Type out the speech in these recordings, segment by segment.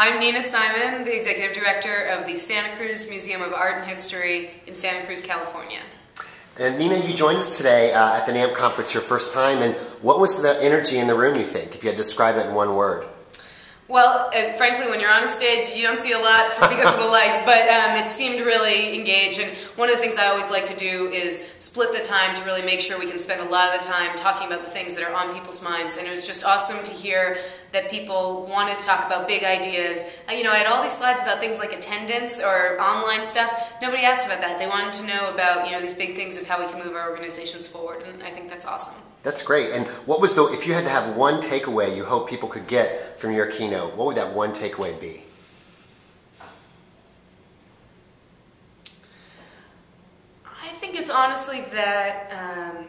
I'm Nina Simon, the Executive Director of the Santa Cruz Museum of Art and History in Santa Cruz, California. And Nina, you joined us today at the NAMP conference your first time, and what was the energy in the room, you think, if you had to describe it in one word? Well, and frankly, when you're on a stage, you don't see a lot because of the lights, but it seemed really engaged. And one of the things I always like to do is split the time to really make sure we can spend a lot of the time talking about the things that are on people's minds. And it was just awesome to hear that people wanted to talk about big ideas. I had all these slides about things like attendance or online stuff. Nobody asked about that. They wanted to know about these big things of how we can move our organizations forward, and I think that's awesome. That's great. And what was if you had to have one takeaway you hope people could get from your keynote, what would that one takeaway be? I think it's honestly that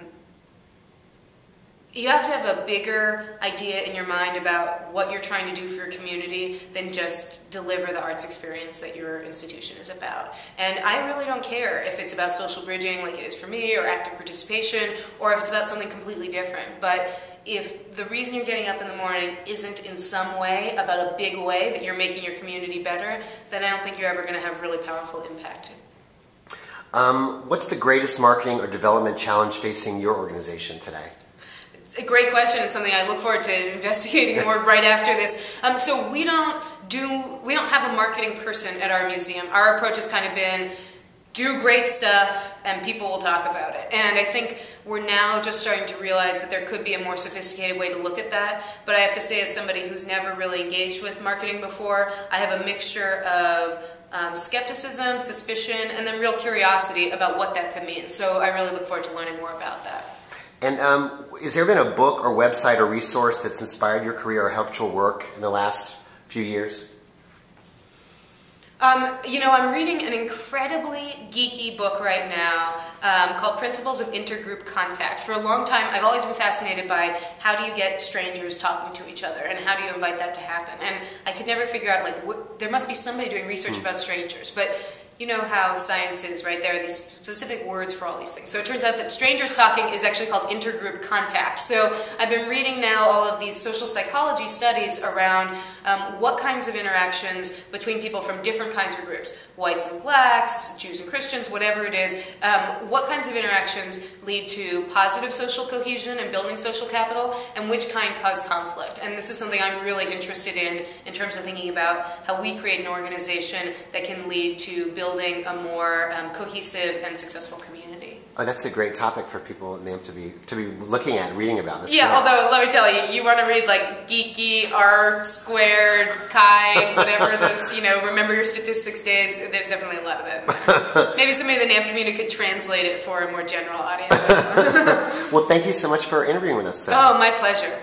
you have to have a bigger idea in your mind about what you're trying to do for your community than just deliver the arts experience that your institution is about. And I really don't care if it's about social bridging like it is for me, or active participation, or if it's about something completely different. But if the reason you're getting up in the morning isn't in some way about a big way that you're making your community better, then I don't think you're ever going to have really powerful impact. What's the greatest marketing or development challenge facing your organization today? It's a great question. It's something I look forward to investigating more right after this. So we don't have a marketing person at our museum. Our approach has kind of been do great stuff and people will talk about it. And I think we're now just starting to realize that there could be a more sophisticated way to look at that. But I have to say, as somebody who's never really engaged with marketing before, I have a mixture of skepticism, suspicion, and then real curiosity about what that could mean. So I really look forward to learning more about that. And has there been a book or website or resource that's inspired your career or helped your work in the last few years? I'm reading an incredibly geeky book right now called Principles of Intergroup Contact. For a long time, I've always been fascinated by how do you get strangers talking to each other and how do you invite that to happen. And I could never figure out, there must be somebody doing research about strangers. But you know how science is, right? There are these specific words for all these things. So it turns out that strangers talking is actually called intergroup contact. So I've been reading now all of these social psychology studies around what kinds of interactions between people from different kinds of groups, whites and blacks, Jews and Christians, whatever it is, what kinds of interactions lead to positive social cohesion and building social capital, and which kind cause conflict. And this is something I'm really interested in terms of thinking about how we create an organization that can lead to building a more cohesive and successful community. Oh, that's a great topic for people to be looking at, reading about. That's yeah, great. Although let me tell you, you want to read like geeky, R squared, chi, whatever those, remember your statistics days. There's definitely a lot of it. Maybe somebody in the NAMP community could translate it for a more general audience. Well, thank you so much for interviewing with us today. Oh, my pleasure.